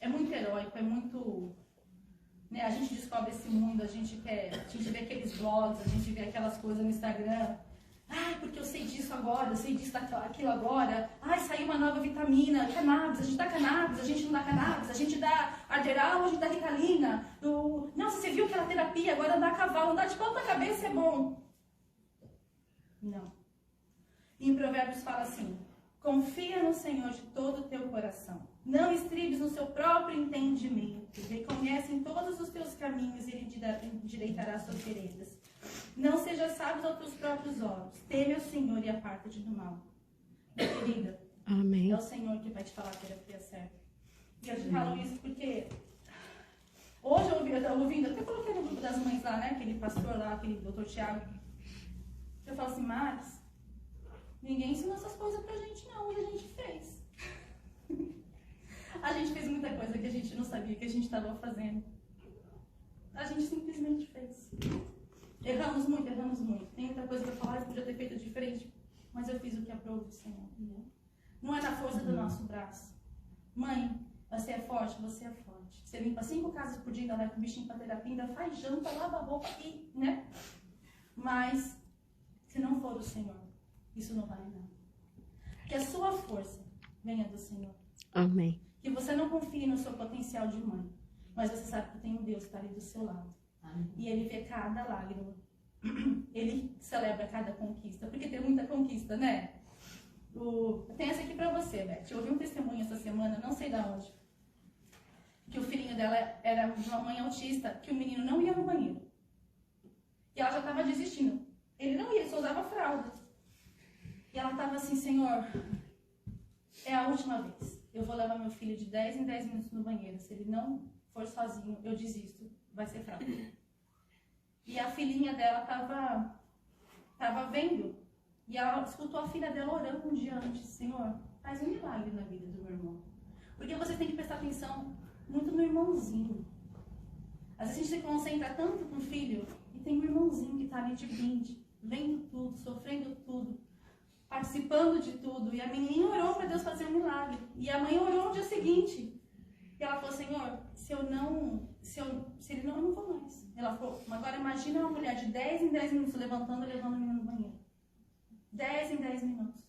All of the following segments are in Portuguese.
muito heróico, é muito... Né? A gente descobre esse mundo, a gente vê aqueles blogs, a gente vê aquelas coisas no Instagram. Ai, porque eu sei disso agora, eu sei disso daquilo agora. Ai, saiu uma nova vitamina, cannabis, a gente dá cannabis, a gente não dá cannabis, a gente dá Arderal, a gente dá Ricalina. Nossa, você viu aquela terapia, agora andar a cavalo, andar de ponta cabeça é bom. Não. E em Provérbios fala assim, confia no Senhor de todo o teu coração. Não estribes no seu próprio entendimento. Reconhece em todos os teus caminhos e Ele endireitará as tuas veredas. Não seja sábio aos teus próprios olhos. Teme ao Senhor e aparta-te do mal. Minha querida, Amém. É o Senhor que vai te falar a terapia certa. E eu te falo isso porque hoje eu estava ouvindo, até coloquei no grupo das mães lá, né? Aquele pastor lá, aquele doutor Tiago. Eu falo assim, Maris, ninguém ensinou essas coisas pra gente não, e a gente fez. A gente fez muita coisa que a gente não sabia que a gente estava fazendo. A gente simplesmente fez. Erramos muito, erramos muito. Tem muita coisa para falar, eu podia ter feito diferente, mas eu fiz o que aprove o Senhor. Não é na força do nosso braço. Mãe, você é forte? Você é forte. Você limpa 5 casas por dia, ainda leva o bichinho para terapia, ainda faz janta, lava a roupa e, né? Mas, se não for o Senhor, isso não vale nada. Que a sua força venha do Senhor. Amém. Que você não confie no seu potencial de mãe, mas você sabe que tem um Deus que está ali do seu lado. Amém. E Ele vê cada lágrima. Ele celebra cada conquista, porque tem muita conquista, né? Tem essa aqui pra você, Beth. Eu ouvi um testemunho essa semana, não sei de onde, que o filhinho dela era de uma mãe autista, que o menino não ia no banheiro. E ela já estava desistindo. Ele não ia, ele só usava fralda. E ela estava assim, Senhor, é a última vez. Eu vou levar meu filho de 10 em 10 minutos no banheiro. Se ele não for sozinho, eu desisto. Vai ser fralda. E a filhinha dela estava vendo. E ela escutou a filha dela orando um dia antes. Senhor, faz um milagre na vida do meu irmão. Porque você tem que prestar atenção muito no irmãozinho. Às vezes a gente se concentra tanto com o filho e tem um irmãozinho que está ali de brinde, vendo tudo, sofrendo tudo, participando de tudo. E a menina orou para Deus fazer um milagre. E a mãe orou no dia seguinte. E ela falou, Senhor, se ele não, eu não vou mais. Ela falou, agora imagina uma mulher de 10 em 10 minutos levantando e levando o menino no banheiro. 10 em 10 minutos.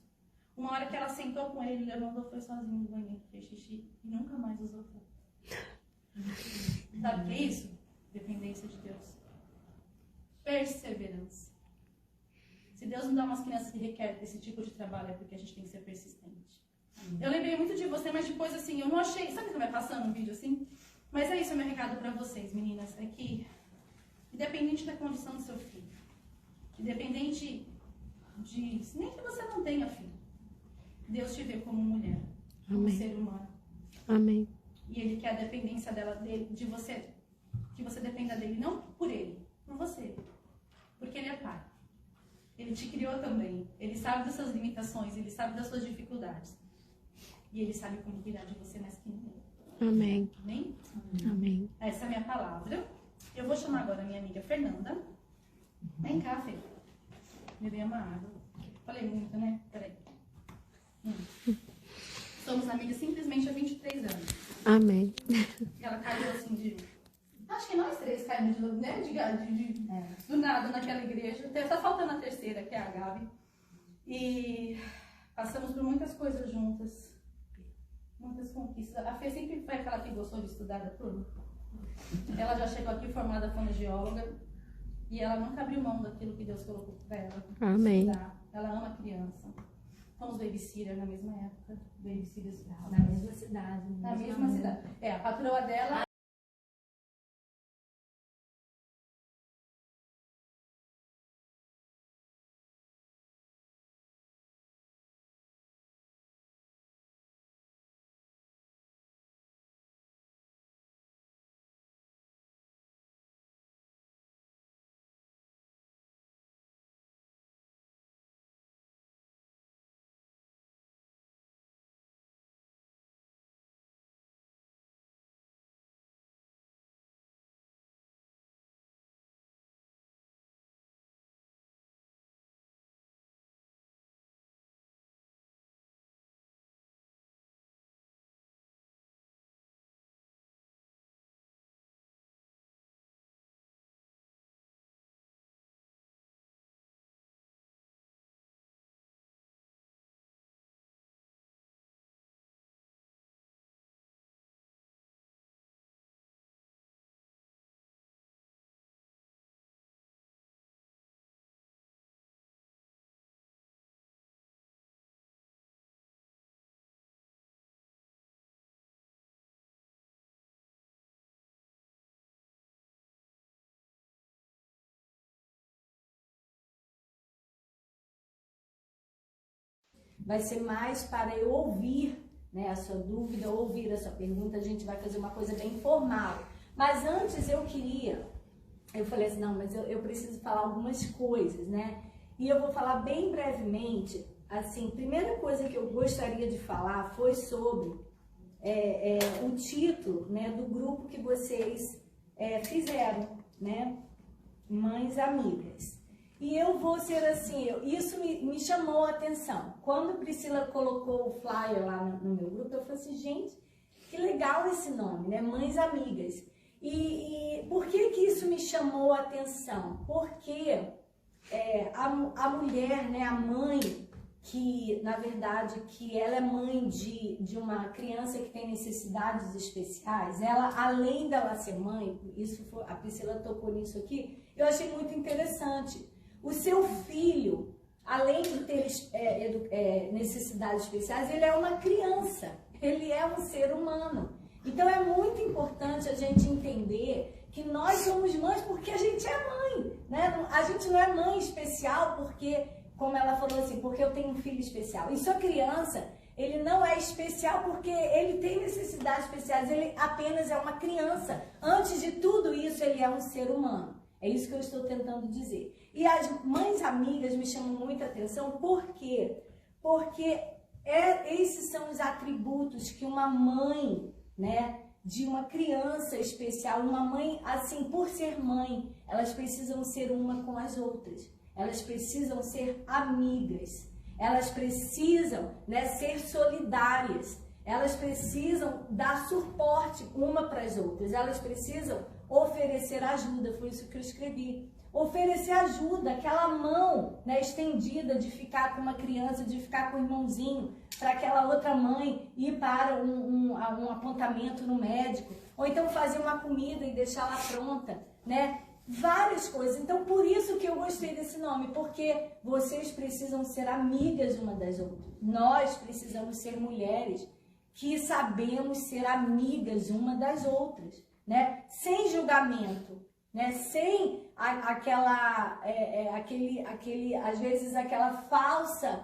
Uma hora que ela sentou com ele, levantou, foi sozinho no banheiro, fez xixi e nunca mais usou fralda. Sabe o que é isso? Dependência de Deus. Perseverança. Se Deus não dá umas crianças que requerem esse tipo de trabalho, é porque a gente tem que ser persistente. Eu lembrei muito de você, mas depois assim, eu não achei... Sabe que vai passando um vídeo assim? Mas é isso, é meu recado pra vocês, meninas. É que, independente da condição do seu filho, independente de... Nem que você não tenha filho, Deus te vê como mulher, como Amém. ser humano. Amém. E Ele quer a dependência de você, que você dependa dele, não por Ele, por você. Porque Ele é Pai. Ele te criou também. Ele sabe das suas limitações, Ele sabe das suas dificuldades. E Ele sabe como cuidar de você mais que ninguém. Amém. Amém? Amém. Essa é a minha palavra. Eu vou chamar agora a minha amiga Fernanda. Vem cá, Fê. Beber uma água. Falei muito, né? Peraí. Somos amigas simplesmente há 23 anos. Amém. Ela caiu assim de... Acho que nós três caímos de, né? Do nada naquela igreja. Tá faltando a terceira, que é a Gabi. E passamos por muitas coisas juntas. Muitas conquistas. A Fê sempre foi aquela que gostou de estudar da turma. Ela já chegou aqui formada fonoaudióloga. E ela nunca abriu mão daquilo que Deus colocou para ela. Amém. Estudar. Ela ama criança. Fomos babysitter na mesma época. Babysitters na mesma cidade. na mesma cidade. É, a patroa dela vai ser mais para eu ouvir, né, a sua dúvida, ouvir a sua pergunta. A gente vai fazer uma coisa bem formal. Mas antes eu falei assim, não, mas eu preciso falar algumas coisas, né? E eu vou falar bem brevemente, assim, primeira coisa que eu gostaria de falar foi sobre o título, né, do grupo que vocês fizeram, né? Mães Amigas. E eu vou ser assim, isso me chamou a atenção. Quando a Priscila colocou o flyer lá no meu grupo, eu falei assim, gente, que legal esse nome, né? Mães Amigas. E por que isso me chamou a atenção? Porque a mulher, né, a mãe, que na verdade que ela é mãe de uma criança que tem necessidades especiais, ela, além dela ser mãe, a Priscila tocou nisso aqui, eu achei muito interessante. O seu filho, além de ter necessidades especiais, ele é uma criança, ele é um ser humano. Então é muito importante a gente entender que nós somos mães porque a gente é mãe, né? A gente não é mãe especial porque, como ela falou assim, porque eu tenho um filho especial. E sua criança, ele não é especial porque ele tem necessidades especiais, ele apenas é uma criança. Antes de tudo isso, ele é um ser humano. É isso que eu estou tentando dizer. E as mães amigas me chamam muita atenção, por quê? Porque esses são os atributos que uma mãe, né, de uma criança especial, uma mãe, assim, por ser mãe, elas precisam ser uma com as outras. Elas precisam ser amigas. Elas precisam, né, ser solidárias. Elas precisam dar suporte uma para as outras. Elas precisam oferecer ajuda. Foi isso que eu escrevi. Oferecer ajuda, aquela mão, né, estendida de ficar com uma criança, de ficar com o irmãozinho, para aquela outra mãe ir para um apontamento no médico, ou então fazer uma comida e deixar lá pronta, né? Várias coisas. Então, por isso que eu gostei desse nome, porque vocês precisam ser amigas uma das outras. Nós precisamos ser mulheres que sabemos ser amigas uma das outras, né? Sem julgamento, né? Sem às vezes aquela falsa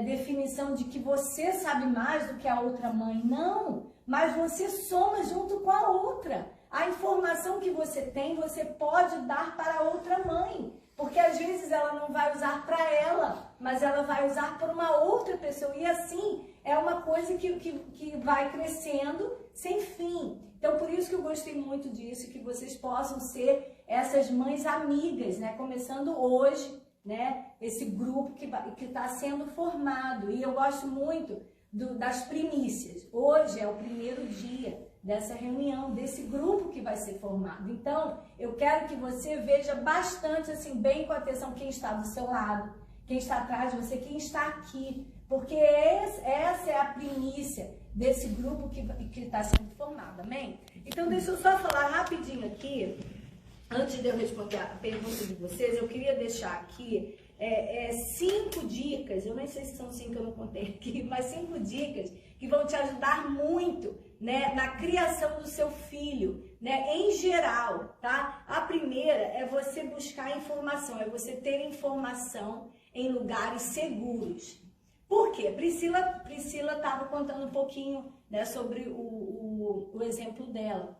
definição de que você sabe mais do que a outra mãe. Não, mas você soma junto com a outra. A informação que você tem, você pode dar para outra mãe, porque às vezes ela não vai usar para ela, mas ela vai usar para uma outra pessoa, e assim é uma coisa que vai crescendo sem fim. Então, por isso que eu gostei muito disso, que vocês possam ser essas mães amigas, né? Começando hoje, né? Esse grupo que está sendo formado. E eu gosto muito das primícias. Hoje é o primeiro dia dessa reunião, desse grupo que vai ser formado. Então, eu quero que você veja bastante, assim, bem com atenção quem está do seu lado, quem está atrás de você, quem está aqui, porque essa é a primícia desse grupo que está sendo formado, amém? Então, deixa eu só falar rapidinho aqui, antes de eu responder a pergunta de vocês, eu queria deixar aqui 5 dicas, eu nem sei se são 5, eu não contei aqui, mas 5 dicas que vão te ajudar muito, né, na criação do seu filho, né, em geral, tá? A primeira é você buscar informação, é você ter informação em lugares seguros. Por quê? Priscila estava contando um pouquinho, né, sobre o exemplo dela.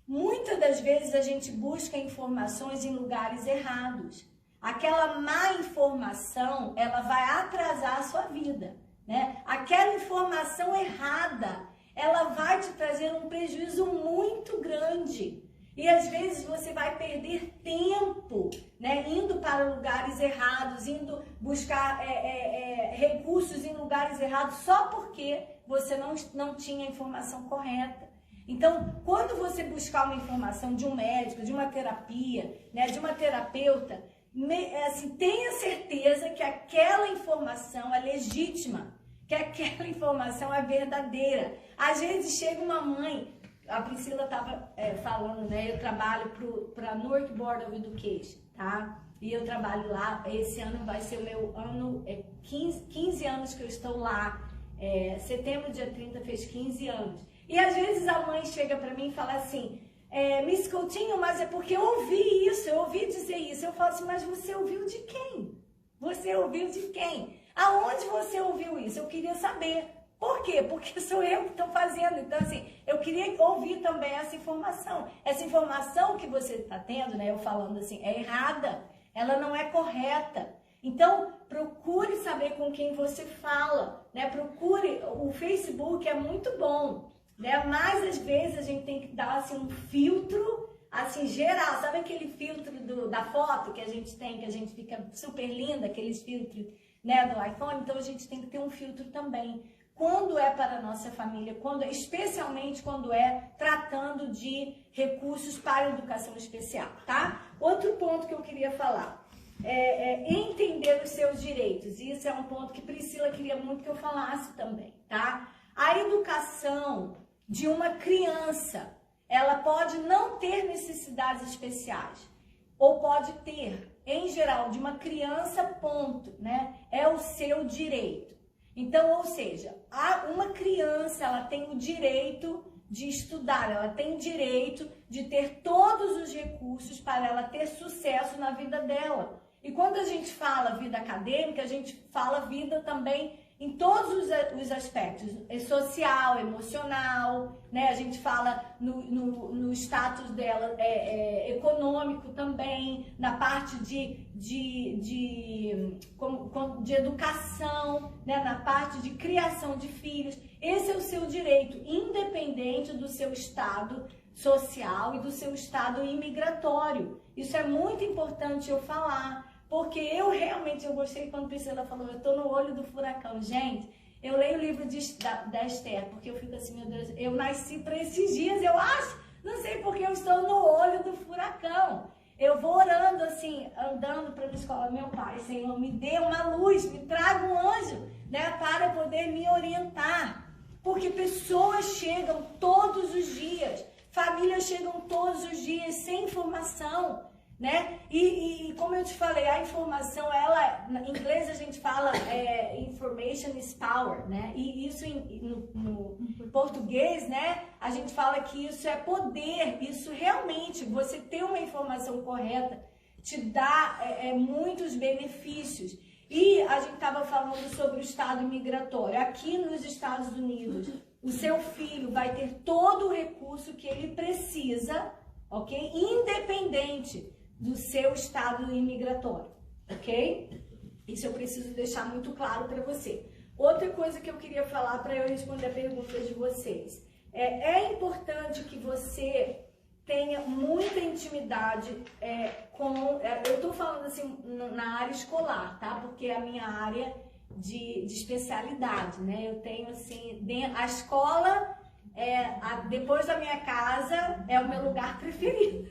Muitas das vezes a gente busca informações em lugares errados. Aquela má informação, ela vai atrasar a sua vida, né? Aquela informação errada, ela vai te trazer um prejuízo muito grande. E às vezes você vai perder tempo, né, indo para lugares errados, indo buscar recursos em lugares errados, só porque você não tinha a informação correta. Então, quando você buscar uma informação de um médico, de uma terapia, né, de uma terapeuta, assim, tenha certeza que aquela informação é legítima, que aquela informação é verdadeira. Às vezes chega uma mãe, a Priscila estava falando, né? Eu trabalho para Newark Board of Education, tá? E eu trabalho lá, esse ano vai ser o meu ano, 15 anos que eu estou lá. Setembro, dia 30, fez 15 anos. E às vezes a mãe chega para mim e fala assim, Miss Coutinho, mas é porque eu ouvi isso, eu ouvi dizer isso. Eu falo assim, mas você ouviu de quem? Você ouviu de quem? Aonde você ouviu isso? Eu queria saber. Por quê? Porque sou eu que estou fazendo. Então, assim, eu queria ouvir também essa informação. Essa informação que você está tendo, né, eu falando assim, é errada. Ela não é correta. Então, procure saber com quem você fala, né? Procure, o Facebook é muito bom, né? Mas, às vezes, a gente tem que dar, assim, um filtro, assim, geral. Sabe aquele filtro da foto que a gente tem, que a gente fica super linda, aqueles filtros, né, do iPhone? Então, a gente tem que ter um filtro também. Quando é para a nossa família, especialmente quando é tratando de recursos para a educação especial, tá? Outro ponto que eu queria falar é entender os seus direitos. Isso é um ponto que Priscila queria muito que eu falasse também, tá? A educação de uma criança, ela pode não ter necessidades especiais, ou pode ter, em geral, de uma criança, ponto, né? É o seu direito. Então, ou seja, uma criança, ela tem o direito de estudar, ela tem o direito de ter todos os recursos para ela ter sucesso na vida dela. E quando a gente fala vida acadêmica, a gente fala vida também em todos os aspectos, social, emocional, né? A gente fala no status dela econômico também, na parte de educação, né? Na parte de criação de filhos. Esse é o seu direito, independente do seu estado social e do seu estado imigratório. Isso é muito importante eu falar. Porque eu gostei quando a Priscila falou, eu tô no olho do furacão. Gente, eu leio o livro da Esther, porque eu fico assim, meu Deus, eu nasci para esses dias, eu acho, não sei porque eu estou no olho do furacão. Eu vou orando assim, andando para a escola, meu Pai, Senhor, me dê uma luz, me traga um anjo, né, para poder me orientar. Porque pessoas chegam todos os dias, famílias chegam todos os dias sem informação. Né? E como eu te falei, a informação, em inglês a gente fala information is power, né? E isso no português, né? A gente fala que isso é poder, isso realmente, você ter uma informação correta te dá muitos benefícios. E a gente estava falando sobre o estado migratório. Aqui nos Estados Unidos, o seu filho vai ter todo o recurso que ele precisa, ok? Independente do seu estado imigratório, ok? Isso eu preciso deixar muito claro para você. Outra coisa que eu queria falar para eu responder a pergunta de vocês. É importante que você tenha muita intimidade eu estou falando assim na área escolar, tá? Porque é a minha área de especialidade, né? Eu tenho assim, a escola, depois da minha casa, é o meu lugar preferido.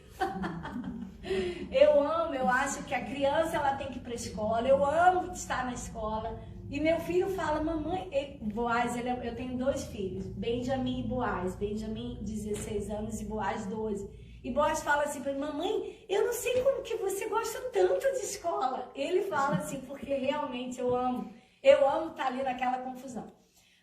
Eu amo, eu acho que a criança ela tem que ir para a escola, eu amo estar na escola. E meu filho fala, mamãe, Boaz, eu tenho 2 filhos, Benjamin e Boaz. Benjamin, 16 anos, e Boaz, 12. E Boaz fala assim para mim, mamãe, eu não sei como que você gosta tanto de escola. Ele fala assim, porque realmente eu amo estar ali naquela confusão.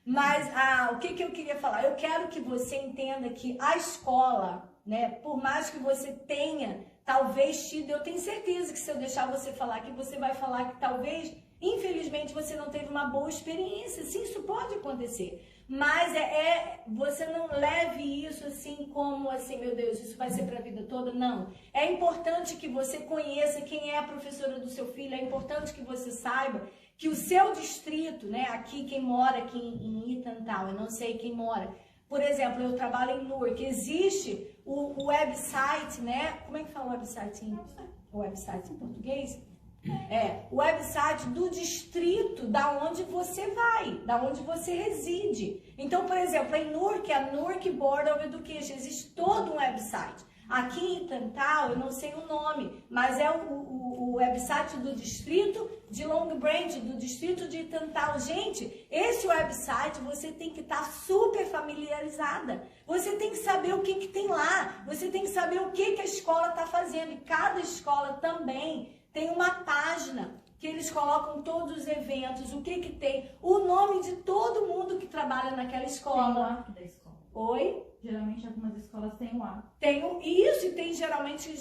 Mas o que eu queria falar? Eu quero que você entenda que a escola, né, por mais que você tenha talvez tido, eu tenho certeza que se eu deixar você falar aqui, você vai falar que talvez, infelizmente, você não teve uma boa experiência. Sim, isso pode acontecer. Mas você não leve isso assim como assim, meu Deus, isso vai ser para a vida toda. Não. É importante que você conheça quem é a professora do seu filho. É importante que você saiba que o seu distrito, né, aqui, quem mora aqui em Eatontown, eu não sei quem mora. Por exemplo, eu trabalho em Newark, existe o website, né? Como é que fala o website em português? O website do distrito da onde você vai, da onde você reside. Então, por exemplo, em Newark, a Newark Board of Education, existe todo um website. Aqui em Eatontown, eu não sei o nome, mas é o website do distrito de Long Branch, do distrito de Eatontown. Gente, esse website você tem que estar super familiarizada. Você tem que saber o que tem lá. Você tem que saber o que a escola está fazendo. E cada escola também tem uma página que eles colocam todos os eventos, o que tem, o nome de todo mundo que trabalha naquela escola. Tem o app da escola. Oi? Geralmente algumas escolas têm o app. Isso, e tem geralmente,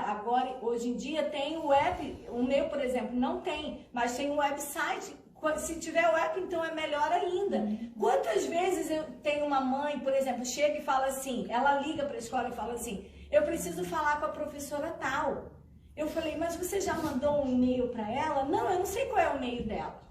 agora, hoje em dia, tem o app, o meu, por exemplo, não tem, mas tem um website Se tiver o app, então é melhor ainda. Quantas vezes eu tenho uma mãe, por exemplo, chega e fala assim, ela liga para a escola e fala assim, eu preciso falar com a professora tal. Eu falei, mas você já mandou um e-mail para ela? Não, eu não sei qual é o e-mail dela.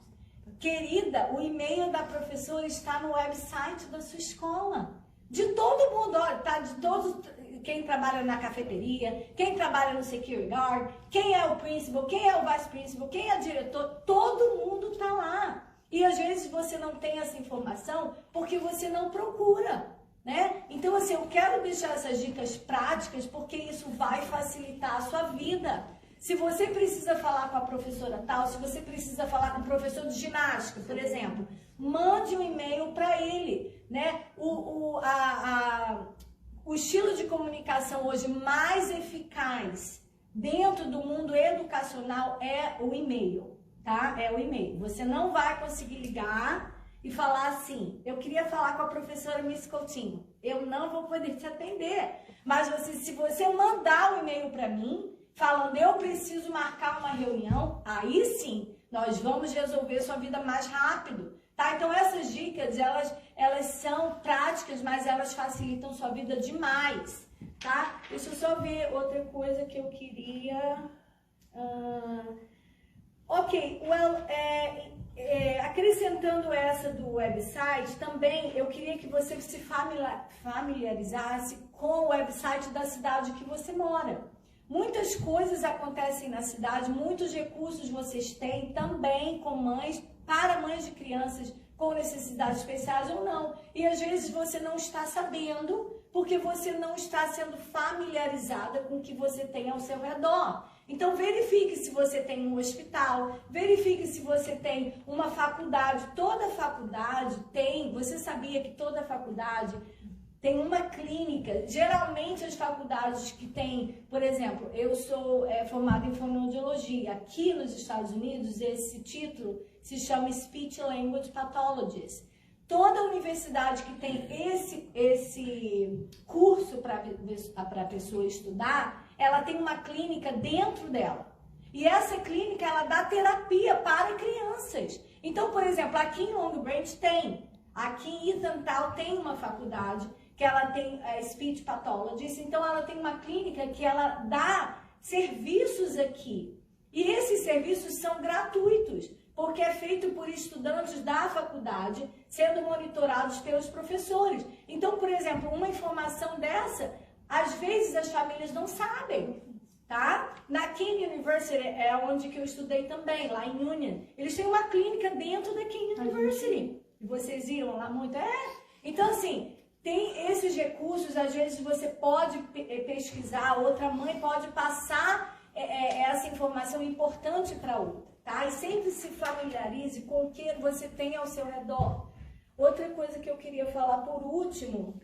Querida, o e-mail da professora está no website da sua escola. De todo mundo, olha, tá? De todos, quem trabalha na cafeteria, quem trabalha no security guard, quem é o principal, quem é o vice principal, quem é o diretor, todo mundo tá lá. E às vezes você não tem essa informação porque você não procura, né? Então, assim, eu quero deixar essas dicas práticas porque isso vai facilitar a sua vida. Se você precisa falar com a professora tal, se você precisa falar com o professor de ginástica, por exemplo, mande um e-mail para ele, né? O estilo de comunicação hoje mais eficaz dentro do mundo educacional é o e-mail, tá? É o e-mail. Você não vai conseguir ligar e falar assim, eu queria falar com a professora Miss Coutinho, eu não vou poder te atender, mas se você mandar um e-mail para mim, falando, eu preciso marcar uma reunião, aí sim, nós vamos resolver sua vida mais rápido, tá? Então, essas dicas, elas são práticas, mas elas facilitam sua vida demais, tá? Deixa eu só ver outra coisa que eu queria... Ok, acrescentando essa do website, também eu queria que você se familiarizasse com o website da cidade que você mora. Muitas coisas acontecem na cidade, muitos recursos vocês têm também com mães, para mães de crianças com necessidades especiais ou não. E às vezes você não está sabendo, porque você não está sendo familiarizada com o que você tem ao seu redor. Então verifique se você tem um hospital, verifique se você tem uma faculdade. Toda faculdade tem, você sabia que toda faculdade tem uma clínica. Geralmente as faculdades que tem, por exemplo, eu sou formada em fonoaudiologia. Aqui nos Estados Unidos, esse título se chama Speech Language Pathologist. Toda universidade que tem esse curso para a pessoa estudar, ela tem uma clínica dentro dela. E essa clínica, ela dá terapia para crianças. Então, por exemplo, aqui em Long Branch tem. Aqui em Ithantal tem uma faculdade que ela tem Speech Pathologist, então ela tem uma clínica que ela dá serviços aqui. E esses serviços são gratuitos, porque é feito por estudantes da faculdade, sendo monitorados pelos professores. Então, por exemplo, uma informação dessa, às vezes as famílias não sabem, tá? Na King University, é onde que eu estudei também, lá em Union, eles têm uma clínica dentro da King University. E vocês iam lá muito? Então, assim, tem esses recursos, às vezes você pode pesquisar, outra mãe pode passar essa informação importante para outra, tá? E sempre se familiarize com o que você tem ao seu redor. Outra coisa que eu queria falar por último,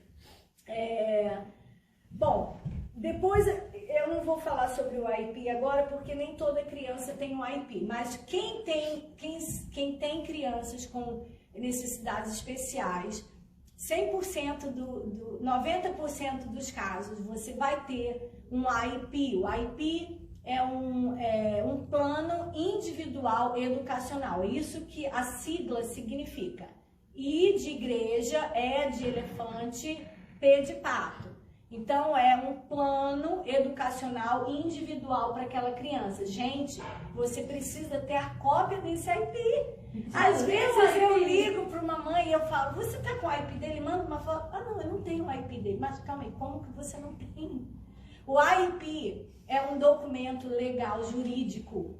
bom, depois eu não vou falar sobre o IEP agora, porque nem toda criança tem um IEP, mas quem tem crianças com necessidades especiais, 90% dos casos você vai ter um IEP. O IEP é um plano individual educacional. É isso que a sigla significa. I de igreja, E de elefante, P de pato. Então, é um plano educacional individual para aquela criança. Gente, você precisa ter a cópia desse IEP. Às vezes eu ligo para uma mãe e eu falo, você tá com o IEP dele? Manda uma foto. Ah, não, eu não tenho o IEP dele. Mas calma aí, como que você não tem? O IEP é um documento legal, jurídico.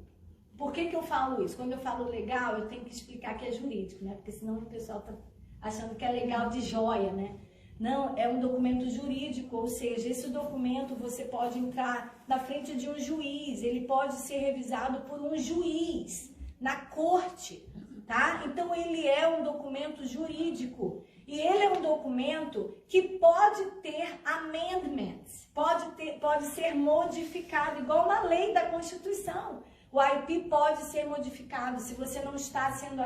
Por que eu falo isso? Quando eu falo legal, eu tenho que explicar que é jurídico, né? Porque senão o pessoal tá achando que é legal de joia, né? Não, é um documento jurídico, ou seja, esse documento você pode entrar na frente de um juiz, ele pode ser revisado por um juiz na corte, tá? Então ele é um documento jurídico e ele é um documento que pode ter amendments, pode ser modificado, igual uma lei da Constituição. O IEP pode ser modificado se você não está sendo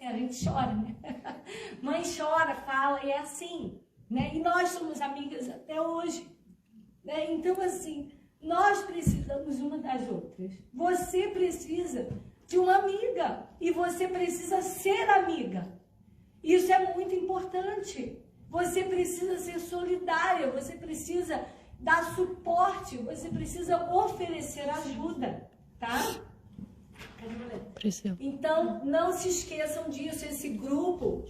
A gente chora, né? Mãe chora, fala, e é assim, né? E nós somos amigas até hoje, né? Então, assim, nós precisamos uma das outras. Você precisa de uma amiga e você precisa ser amiga. Isso é muito importante. Você precisa ser solidária, você precisa dar suporte, você precisa oferecer ajuda, tá? Então, não se esqueçam disso, esse grupo,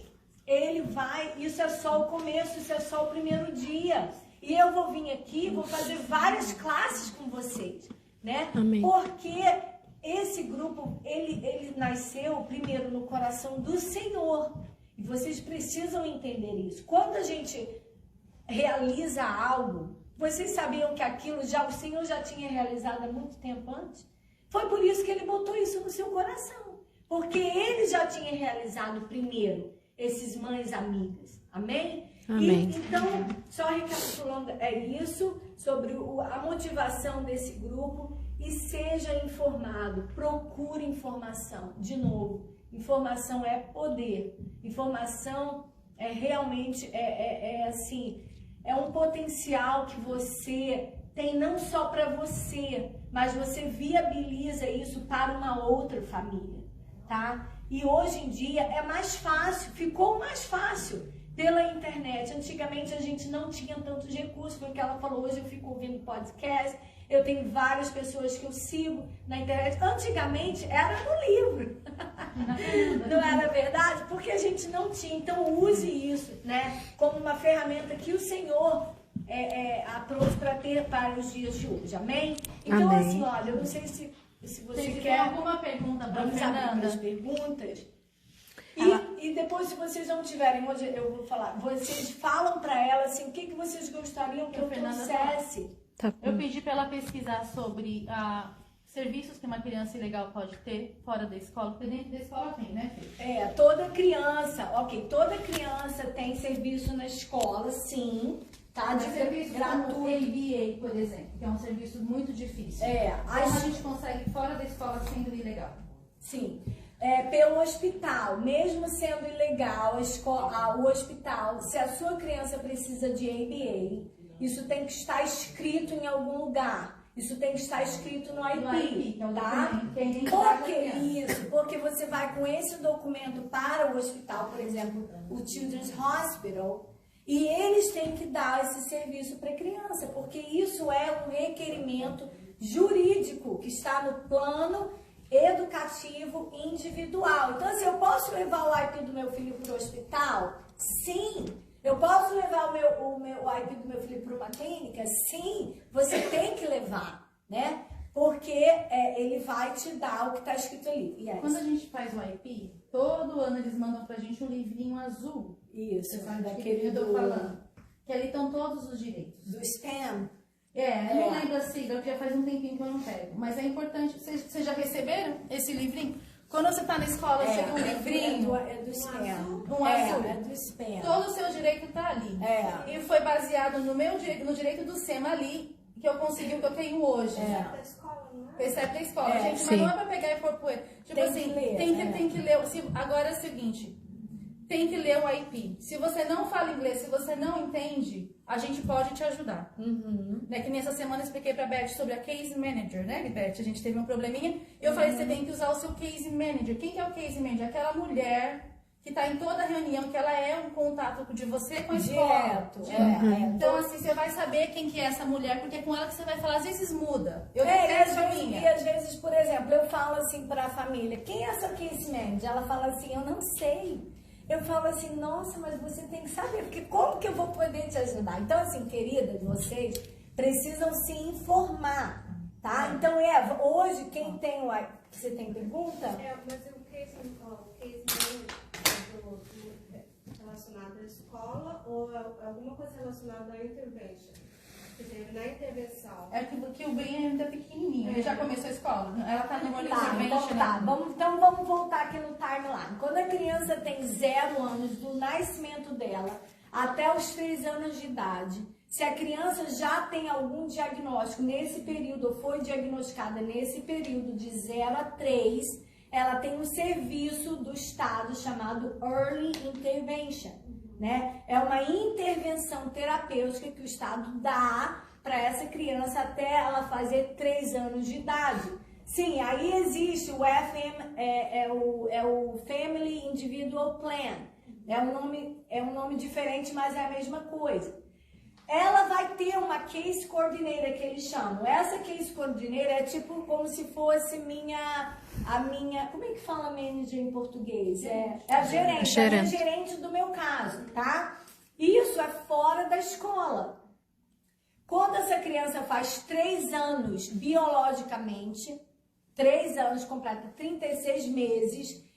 ele vai, isso é só o começo, isso é só o primeiro dia. E eu vou vir aqui, vou fazer várias classes com vocês, né? Amém. Porque esse grupo, ele nasceu primeiro no coração do Senhor. E vocês precisam entender isso. Quando a gente realiza algo, vocês sabiam que aquilo já o Senhor já tinha realizado há muito tempo antes? Foi por isso que ele botou isso no seu coração. Porque ele já tinha realizado primeiro esses mães amigas. Amém? Amém. Então, só recapitulando, é isso, sobre a motivação desse grupo. E seja informado, procure informação. De novo, informação é poder. Informação é realmente, assim, é um potencial que você tem não só para você, mas você viabiliza isso para uma outra família, tá? E hoje em dia é mais fácil, ficou mais fácil pela internet. Antigamente a gente não tinha tantos recursos, foi o que ela falou, hoje eu fico ouvindo podcast, eu tenho várias pessoas que eu sigo na internet. Antigamente era no livro, não era verdade? Porque a gente não tinha. Então use isso, né, como uma ferramenta que o Senhor aprouve para ter para os dias de hoje, amém? Então, Amém. assim, olha, eu não sei se você Tem quer alguma pergunta para vamos abrir Fernanda? as perguntas. E depois, se vocês não tiverem, hoje eu vou falar, vocês falam para ela assim, o que vocês gostariam que eu trouxesse. Tá Eu bom. pedi para ela pesquisar sobre serviços que uma criança ilegal pode ter fora da escola, porque dentro da escola tem, né, Fê? Toda criança, toda criança tem serviço na escola, sim, tá? De Serviço gratuito. como ABA, por exemplo, que é um serviço muito difícil. Como a gente consegue fora da escola sendo ilegal? Sim, pelo hospital, mesmo sendo ilegal, o hospital, se a sua criança precisa de ABA, isso tem que estar escrito em algum lugar. Isso tem que estar escrito no IP, que é o tá? documento, que é a identidade Por da que criança. isso? Porque você vai com esse documento para o hospital, por exemplo, o Children's Hospital, e eles têm que dar esse serviço para a criança, porque isso é um requerimento jurídico que está no plano educativo individual. Então, assim, eu posso levar o IP do meu filho para o hospital? Sim. Eu posso levar o IP do meu filho para uma clínica? Sim. Você tem que levar, né? Porque ele vai te dar o que está escrito ali. Yes. Quando a gente faz o IP, todo ano eles mandam pra gente um livrinho azul. Isso, Você sabe daquele eu tô falando. Que ali estão todos os direitos. do SPAM. Eu não lembro a sigla, porque já faz um tempinho que eu não pego. Mas é importante. Vocês já receberam esse livrinho? Quando você tá na escola, chega um livrinho. É do SPAM. Um azul. É do SPAM. Todo o seu direito tá ali. E foi baseado no meu direito, no direito do SEMA ali, que eu consegui o que eu tenho hoje. Recebe da escola, gente, sim. mas não é pra pegar e pôr poeira. Tipo Tem assim, que ler, tem que ler. Agora é o seguinte, tem que ler o IP. Se você não fala inglês, se você não entende, a gente pode te ajudar. Né? Que nessa semana eu expliquei pra Beth sobre a Case Manager, né, Beth? A gente teve um probleminha. E eu falei, você tem que usar o seu Case Manager. Quem que é o Case Manager? Aquela mulher que está em toda reunião, que ela é um contato de você com a escola. Então, assim, você vai saber quem que é essa mulher, porque é com ela que você vai falar, às vezes muda. Eu E às vezes, por exemplo, eu falo assim para a família, quem é essa Case Manager? Ela fala assim, eu não sei. Eu falo assim, nossa, mas você tem que saber, porque como que eu vou poder te ajudar? Então, assim, queridas, vocês precisam se informar, tá? Então, Eva, hoje, quem tem o... Você tem pergunta? Mas o case relacionado à escola ou alguma coisa relacionada à intervention? Que teve na intervenção. É que o Ben ainda é pequenininho, ele já começou a escola. Ela tá no Então vamos voltar aqui no timeline. Quando a criança tem 0 anos do nascimento dela até os 3 anos de idade, se a criança já tem algum diagnóstico nesse período, ou foi diagnosticada nesse período de 0 a 3, ela tem um serviço do Estado chamado Early Intervention, né? É uma intervenção terapêutica que o Estado dá para essa criança até ela fazer 3 anos de idade. Sim, aí existe o o Family Individual Plan. É um nome diferente, mas é a mesma coisa. Ela vai ter uma case coordinator, que eles chamam. Essa case coordinator é tipo como se fosse a minha, como é que fala manager em português? É a gerente, é a minha gerente do meu caso, tá? Isso é fora da escola. Quando essa criança faz 3 anos biologicamente, 3 anos completa 36 meses,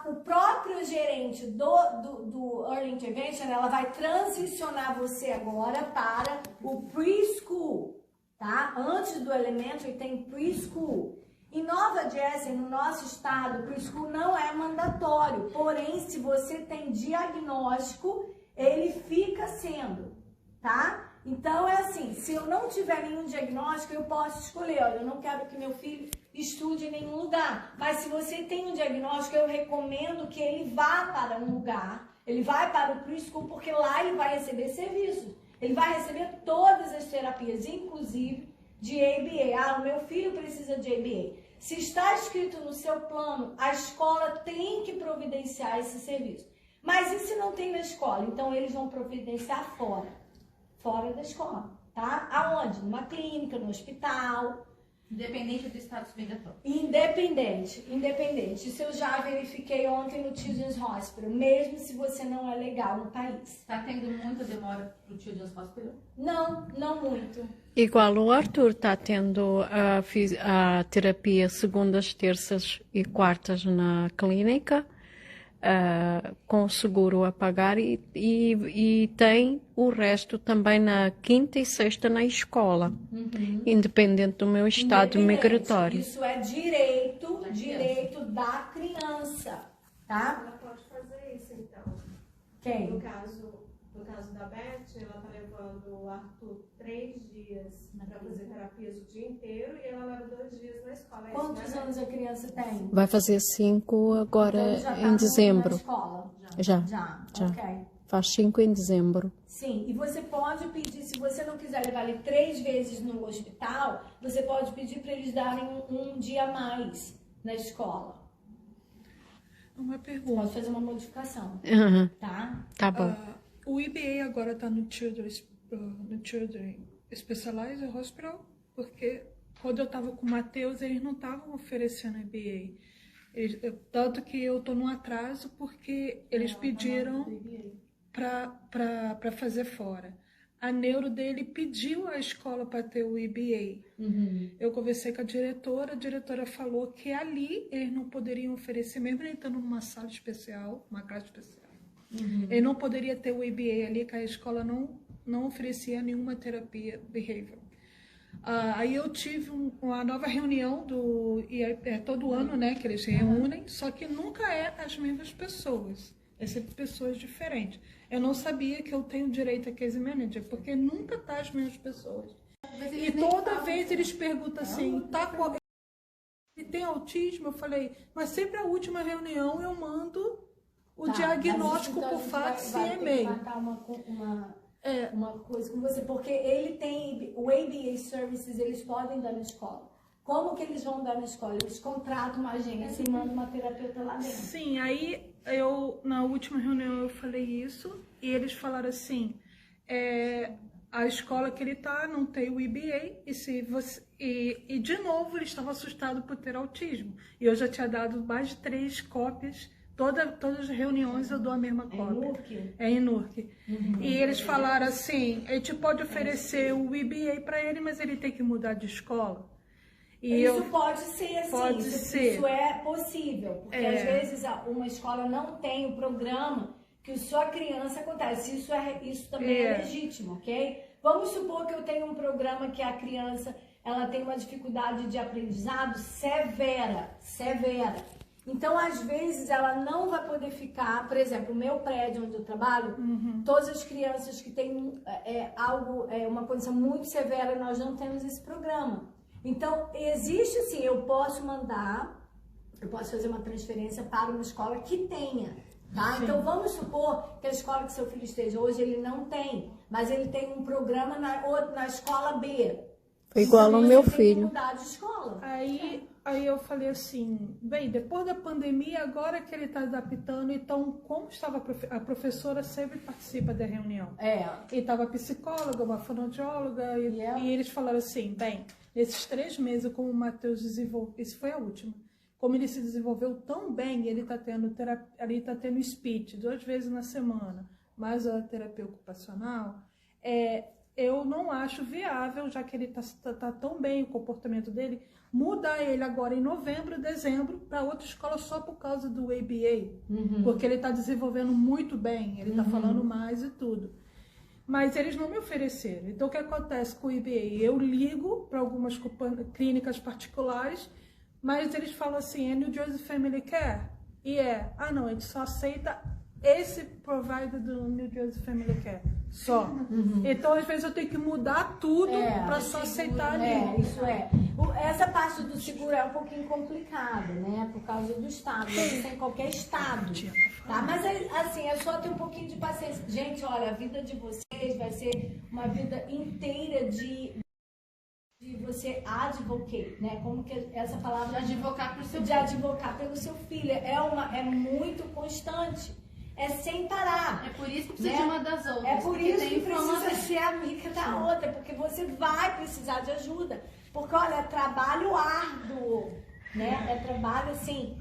o próprio gerente do Early Intervention, ela vai transicionar você agora para o preschool, tá? Antes do elementary tem preschool. Em Nova Jersey, no nosso estado, o preschool não é mandatório, porém, se você tem diagnóstico, ele fica sendo, tá? Então, é assim, se eu não tiver nenhum diagnóstico, eu posso escolher, olha, eu não quero que meu filho estude em nenhum lugar. Mas se você tem um diagnóstico, eu recomendo que ele vá para um lugar, ele vai para o preschool, porque lá ele vai receber serviços. Ele vai receber todas as terapias, inclusive de ABA. Ah, o meu filho precisa de ABA. Se está escrito no seu plano, a escola tem que providenciar esse serviço. Mas e se não tem na escola? Então, eles vão providenciar fora da escola, tá? Aonde? Numa clínica, no hospital. Independente do status migratório. Independente. Isso eu já verifiquei ontem no Children's Hospital, mesmo se você não é legal no país. Está tendo muita demora pro Children's Hospital? Não muito. Igual o Arthur está tendo a terapia segundas, terças e quartas na clínica, com o seguro a pagar e tem o resto também na quinta e sexta na escola, independente do meu estado migratório. Isso é direito da criança, tá? Ela pode fazer isso, então. Quem? No caso da Beth, ela tá levando o Arthur 3 dias para fazer terapias o dia inteiro e ela leva 2 dias na escola. Quantos anos a criança tem? Vai fazer 5 agora Então, já em dezembro. Na escola? Já. Ok. Faz 5 em dezembro. Sim, e você pode pedir, se você não quiser levar ele 3 vezes no hospital, você pode pedir para eles darem um dia a mais na escola. Uma Pode pergunta. fazer uma modificação, Uhum. tá? Tá bom. O IBA agora está no Children's Specialized Hospital, porque quando eu estava com o Matheus, eles não estavam oferecendo IBA. Tanto que eu estou num atraso porque eles pediram para fazer fora. A neuro dele pediu à escola para ter o IBA. Eu conversei com a diretora falou que ali eles não poderiam oferecer, mesmo ele estando numa sala especial, uma casa especial. Ele não poderia ter o IBA ali, que a escola não oferecia nenhuma terapia behavioral. Aí eu tive uma nova reunião todo ano, né, que eles se reúnem, só que nunca é as mesmas pessoas, é sempre pessoas diferentes. Eu não sabia que eu tenho direito a case manager, porque nunca tá as mesmas pessoas. E toda vez eles perguntam assim, ele tem autismo? Eu falei, mas sempre a última reunião eu mando o diagnóstico por fax e e-mail. Marcar uma coisa com você, porque ele tem o ABA Services, eles podem dar na escola. Como que eles vão dar na escola? Eles contratam uma agência e mandam uma terapeuta lá dentro. Sim, aí na última reunião eu falei isso e eles falaram assim, a escola que ele tá não tem o IBA e de novo ele estava assustado por ter autismo. E eu já tinha dado mais de 3 cópias. Todas as reuniões eu dou a mesma cópia. É em NURC. E eles falaram assim, a gente pode oferecer o IBA para ele, mas ele tem que mudar de escola. Isso pode ser assim, pode ser. Isso é possível, porque às vezes uma escola não tem o programa que sua criança acontece. Isso também é legítimo, ok? Vamos supor que eu tenho um programa que a criança ela tem uma dificuldade de aprendizado severa. Então, às vezes, ela não vai poder ficar, por exemplo, o meu prédio onde eu trabalho, todas as crianças que têm uma condição muito severa, nós não temos esse programa. Então, existe sim, eu posso mandar eu posso fazer uma transferência para uma escola que tenha, tá? Então vamos supor que a escola que seu filho esteja hoje, ele não tem, mas ele tem um programa na escola B. Igual ao meu Você tem que filho. mudar de escola. Aí eu falei assim, bem, depois da pandemia, agora que ele está adaptando, então, como estava a professora sempre participa da reunião. E estava a psicóloga, uma fonoaudióloga, e eles falaram assim, bem, nesses 3 meses, como o Matheus desenvolveu, esse foi a última, como ele se desenvolveu tão bem, ele está tendo terapia, ele está tendo speech 2 vezes na semana, mais a terapia ocupacional, eu não acho viável, já que ele tá tão bem, o comportamento dele, mudar ele agora em novembro, dezembro, para outra escola só por causa do ABA. Porque ele está desenvolvendo muito bem, ele está falando mais e tudo. Mas eles não me ofereceram. Então, o que acontece com o ABA? Eu ligo para algumas clínicas particulares, mas eles falam assim, é New Jersey Family Care? E não, a gente só aceita esse provider do New Jersey Family Care. Só. Então, às vezes, eu tenho que mudar tudo para só aceitar ali. Isso é. Essa parte do seguro é um pouquinho complicada, né? Por causa do estado. Isso é em qualquer estado. Tá? Mas, assim, é só ter um pouquinho de paciência. Gente, olha, a vida de vocês vai ser uma vida inteira de você advocate, né? Como que essa palavra... Advocar pro seu filho. De advocar pelo seu filho. É muito constante. É sem parar. É por isso que precisa de uma das outras. É por isso que precisa ser amiga da outra, porque você vai precisar de ajuda. Porque, olha, é trabalho árduo, né? É trabalho, assim,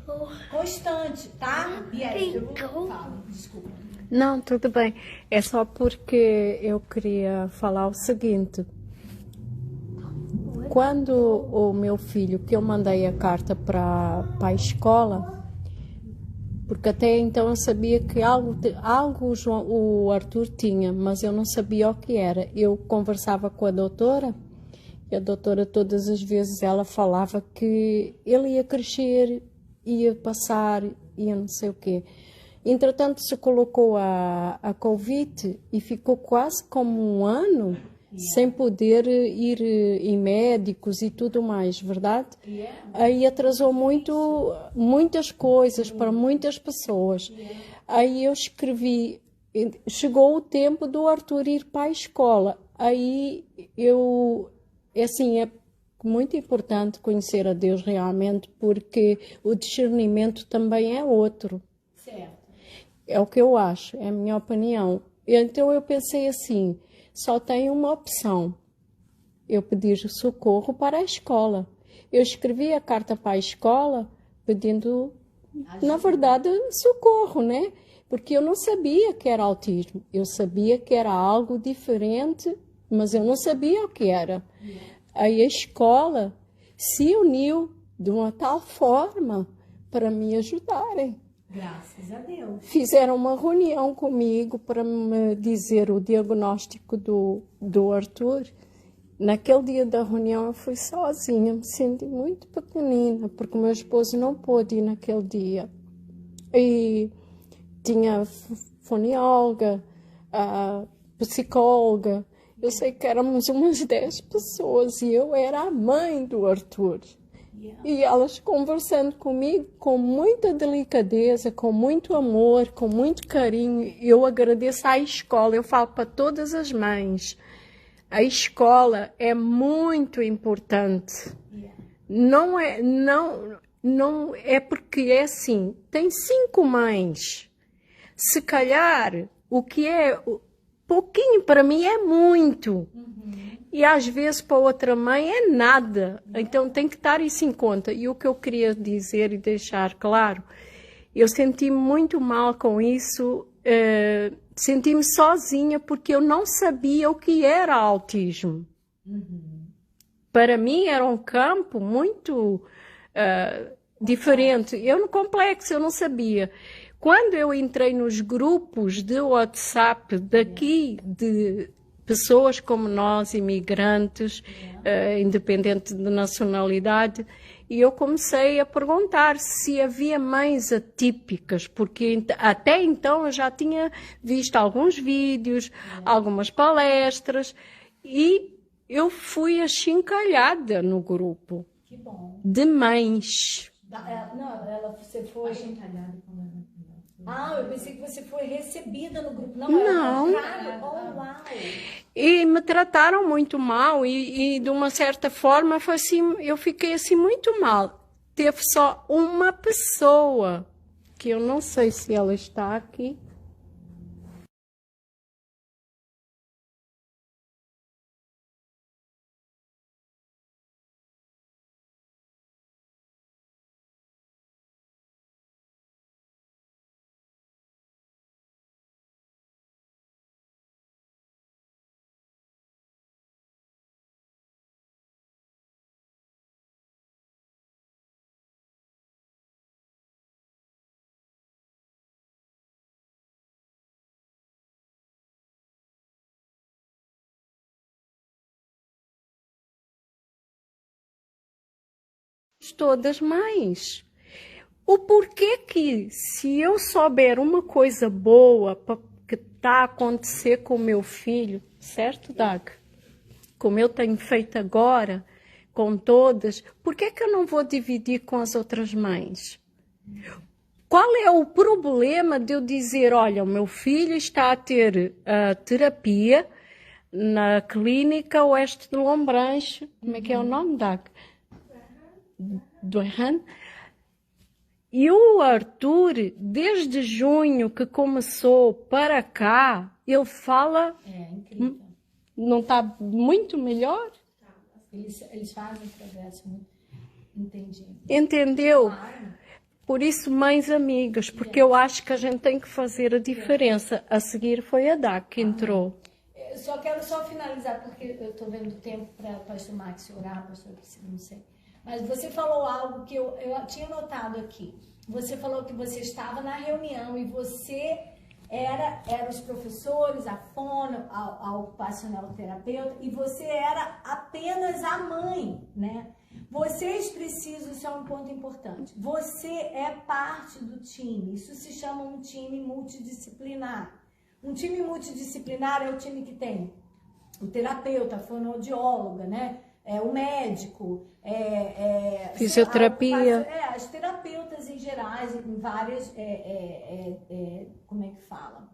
constante, tá? E aí, eu vou falar, desculpa. Não, tudo bem. É só porque eu queria falar o seguinte. Quando o meu filho, que eu mandei a carta para a escola, porque até então eu sabia que algo o Arthur tinha, mas eu não sabia o que era. Eu conversava com a doutora, e a doutora todas as vezes ela falava que ele ia crescer, ia passar, ia não sei o quê. Entretanto se colocou a Covid e ficou quase como 1 ano sem poder ir em médicos e tudo mais, verdade? Aí atrasou muitas coisas para muitas pessoas. Aí eu escrevi, chegou o tempo do Arthur ir para a escola. Aí assim, é muito importante conhecer a Deus realmente, porque o discernimento também é outro. Certo. É o que eu acho, é a minha opinião. Então eu pensei assim, só tem uma opção, eu pedir socorro para a escola. Eu escrevi a carta para a escola pedindo, na verdade, socorro, né? Porque eu não sabia que era autismo, eu sabia que era algo diferente, mas eu não sabia o que era. Aí a escola se uniu de uma tal forma para me ajudarem. Graças a Deus. Fizeram uma reunião comigo para me dizer o diagnóstico do Arthur. Naquele dia da reunião eu fui sozinha, me senti muito pequenina, porque o meu esposo não pôde ir naquele dia. E tinha fonoaudióloga, psicóloga, eu sei que éramos umas 10 pessoas e eu era a mãe do Arthur. E elas conversando comigo com muita delicadeza, com muito amor, com muito carinho. Eu agradeço à escola, eu falo para todas as mães, a escola é muito importante. Não é porque é assim, tem 5 mães. Se calhar, o que é pouquinho para mim é muito. E às vezes para outra mãe é nada. Então tem que estar isso em conta. E o que eu queria dizer e deixar claro, eu senti-me muito mal com isso, senti-me sozinha porque eu não sabia o que era autismo. Para mim era um campo muito diferente. Eu no complexo, eu não sabia. Quando eu entrei nos grupos de WhatsApp daqui, de pessoas como nós, imigrantes, independente de nacionalidade, e eu comecei a perguntar se havia mães atípicas, porque até então eu já tinha visto alguns vídeos, algumas palestras, e eu fui achincalhada no grupo de mães. Você foi... Achei encalhada quando ela... Ah, eu pensei que você foi recebida no grupo. Não. Oh, uau. E me trataram muito mal e de uma certa forma foi assim, eu fiquei assim muito mal. Teve só uma pessoa, que eu não sei se ela está aqui. Todas mães. O porquê que, se eu souber uma coisa boa que está a acontecer com o meu filho, certo, Dag? Como eu tenho feito agora, com todas, por que eu não vou dividir com as outras mães? Qual é o problema de eu dizer, olha, o meu filho está a ter terapia na clínica Oeste de Lombranche, como é que é o nome, Dag? Do Erran. E o Arthur, desde junho que começou para cá, ele fala... incrível. Não está muito melhor? Eles fazem progresso muito. Entendi. Entendeu? Claro. Por isso, mães amigas, porque eu acho que a gente tem que fazer a diferença. A seguir foi a Dag que entrou. Eu só quero finalizar, porque eu estou vendo o tempo para o pastor Max orar, pastor Priscila, não sei. Mas você falou algo que eu tinha notado aqui. Você falou que você estava na reunião e você era os professores, a fono, a ocupacional terapeuta, e você era apenas a mãe, né? Vocês precisam, isso é um ponto importante, você é parte do time, isso se chama um time multidisciplinar. Um time multidisciplinar é o time que tem o terapeuta, a fonoaudióloga, né? O médico, fisioterapia. As terapeutas em gerais, em várias, como é que fala?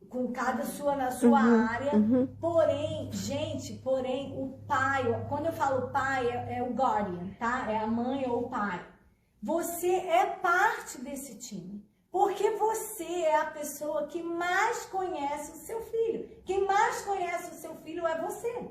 Com cada na sua área. Porém, gente, o pai, quando eu falo pai, é o guardian, tá? É a mãe ou o pai. Você é parte desse time. Porque você é a pessoa que mais conhece o seu filho. Quem mais conhece o seu filho é você.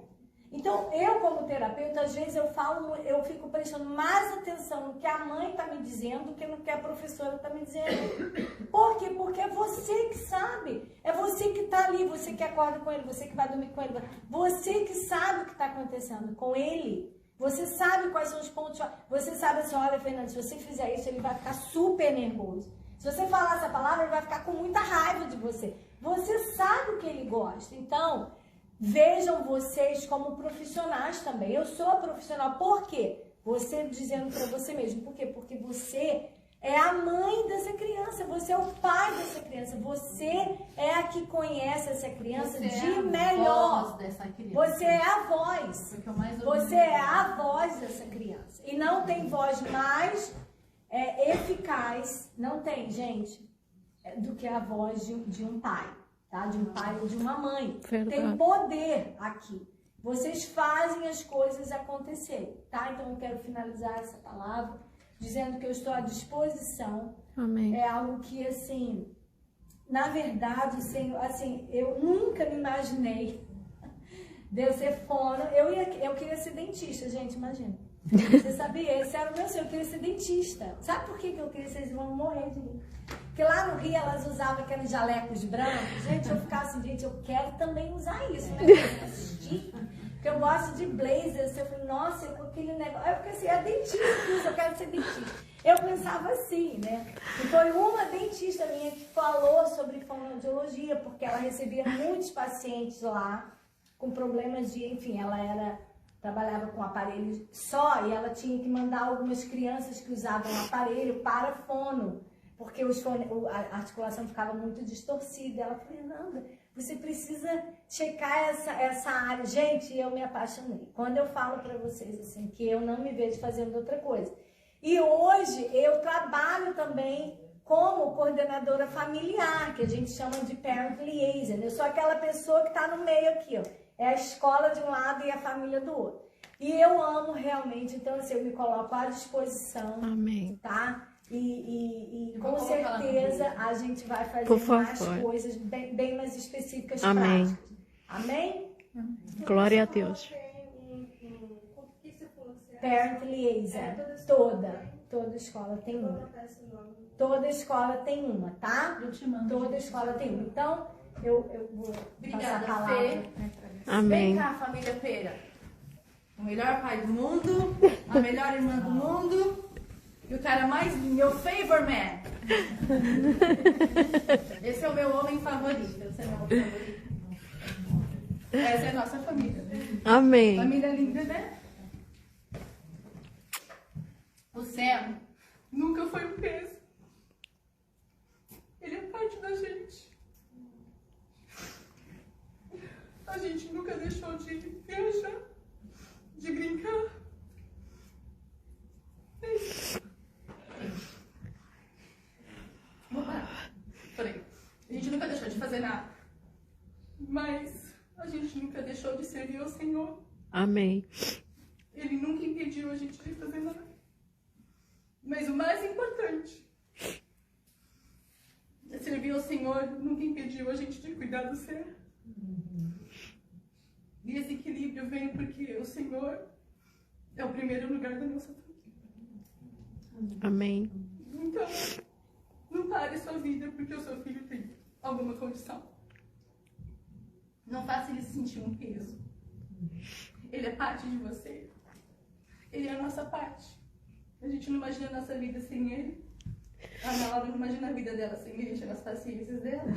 Então, eu como terapeuta, às vezes eu fico prestando mais atenção no que a mãe está me dizendo do que no que a professora está me dizendo. Por quê? Porque é você que sabe. É você que está ali, você que acorda com ele, você que vai dormir com ele. Você que sabe o que está acontecendo com ele. Você sabe quais são os pontos. Você sabe assim, olha, Fernanda, se você fizer isso, ele vai ficar super nervoso. Se você falar essa palavra, ele vai ficar com muita raiva de você. Você sabe o que ele gosta. Então, vejam vocês como profissionais também. Eu sou a profissional. Por quê? Você dizendo para você mesmo. Por quê? Porque você é a mãe dessa criança. Você é o pai dessa criança. Você é a que conhece essa criança de melhor. Dessa criança. Você é a voz. Você é a voz dessa criança. E não tem voz mais eficaz. Não tem, gente, do que a voz de um pai. Tá? De um pai ou de uma mãe. Verdade. Tem poder aqui. Vocês fazem as coisas acontecerem, tá? Então eu quero finalizar essa palavra dizendo que eu estou à disposição. Amém. É algo que, assim, na verdade, assim, eu nunca me imaginei de eu ser fono. Eu queria ser dentista, gente, imagina. Você sabia? Esse era o meu sonho, eu queria ser dentista. Sabe por que eu queria ser? Vocês vão morrer de mim. Porque lá no Rio elas usavam aqueles jalecos brancos. Gente, eu ficava assim, gente, eu quero também usar isso, né? Porque eu gosto de blazers. Eu falei, nossa, com aquele negócio. Eu fiquei assim, é dentista isso, eu quero ser dentista. Eu pensava assim, né? E foi uma dentista minha que falou sobre fonoaudiologia, porque ela recebia muitos pacientes lá com problemas de, enfim, trabalhava com aparelho só e ela tinha que mandar algumas crianças que usavam o aparelho para fono. Porque a articulação ficava muito distorcida. Ela falou, Fernanda, você precisa checar essa área. Gente, eu me apaixonei. Quando eu falo para vocês assim, que eu não me vejo fazendo outra coisa. E hoje eu trabalho também como coordenadora familiar, que a gente chama de Parent Liaison. Eu sou aquela pessoa que está no meio aqui, ó. É a escola de um lado e a família do outro. E eu amo realmente, então assim, eu me coloco à disposição, Amém. tá? E com certeza a gente vai fazer mais coisas bem mais específicas, Amém. práticas. Amém? Glória a Deus. Parent Liaison. Toda escola tem uma. Toda escola tem uma, tá? Eu te mando. Toda escola tem uma. Então, eu vou passar a Obrigada, palavra. Fê. Amém. Vem cá, família Pera. O melhor pai do mundo, a melhor irmã do mundo e o cara mais... meu favor man. Esse é o meu homem favorito. Esse é meu homem favorito. Essa é a nossa família. Amém. Família linda, né? O Sam nunca foi um peso. Ele é parte da gente. A gente nunca deixou de viajar, de brincar. É isso. Vou parar. Peraí. A gente nunca deixou de fazer nada. Mas a gente nunca deixou de servir ao Senhor. Amém. Ele nunca impediu a gente de fazer nada. Mas o mais importante, servir ao Senhor nunca impediu a gente de cuidar do céu. E esse equilíbrio vem porque o Senhor é o primeiro lugar da nossa família. Amém. Então, não pare sua vida porque o seu filho tem alguma condição. Não faça ele se sentir um peso. Ele é parte de você. Ele é a nossa parte. A gente não imagina a nossa vida sem ele. A Laura não imagina a vida dela sem ele, encher as paciências dela.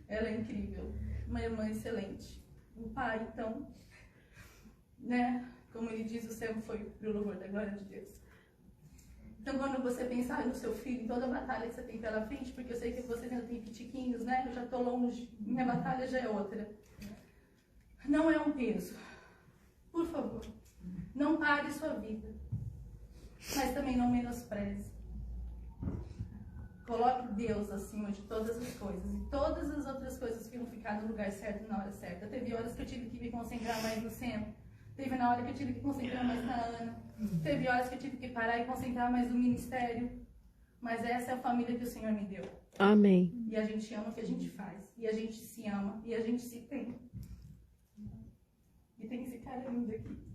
Ela é incrível. Uma irmã excelente. O pai, então, né? Como ele diz, o céu foi pro louvor da glória de Deus. Então, quando você pensar no seu filho, em toda a batalha que você tem pela frente, porque eu sei que você ainda tem pitiquinhos, né? Eu já tô longe, minha batalha já é outra. Não é um peso. Por favor, não pare sua vida. Mas também não menospreze. Coloque Deus acima de todas as coisas. E todas as outras coisas que vão ficar no lugar certo na hora certa. Teve horas que eu tive que me concentrar mais no Sam. Teve na hora que eu tive que concentrar mais na Ana. Teve horas que eu tive que parar e concentrar mais no ministério. Mas essa é a família que o Senhor me deu. Amém. E a gente ama o que a gente faz. E a gente se ama. E a gente se tem. E tem esse cara lindo aqui.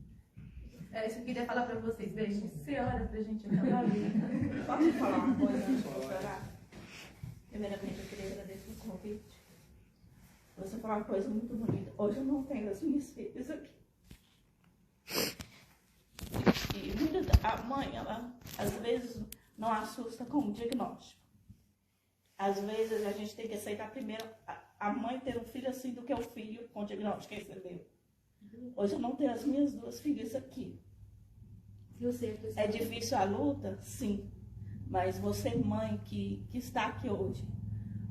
É isso que eu queria falar pra vocês. Beijo. Você ora pra gente acabar. Posso falar uma coisa antes de orar? Primeiramente, eu queria agradecer o convite. Você falou uma coisa muito bonita. Hoje eu não tenho as minhas filhas aqui. E a mãe, ela às vezes não assusta com o diagnóstico. Às vezes a gente tem que aceitar primeiro a mãe ter um filho assim do que o filho com o diagnóstico que recebeu. Hoje eu não tenho as minhas duas filhas aqui. É difícil a luta? Sim. Mas você, mãe, que está aqui hoje,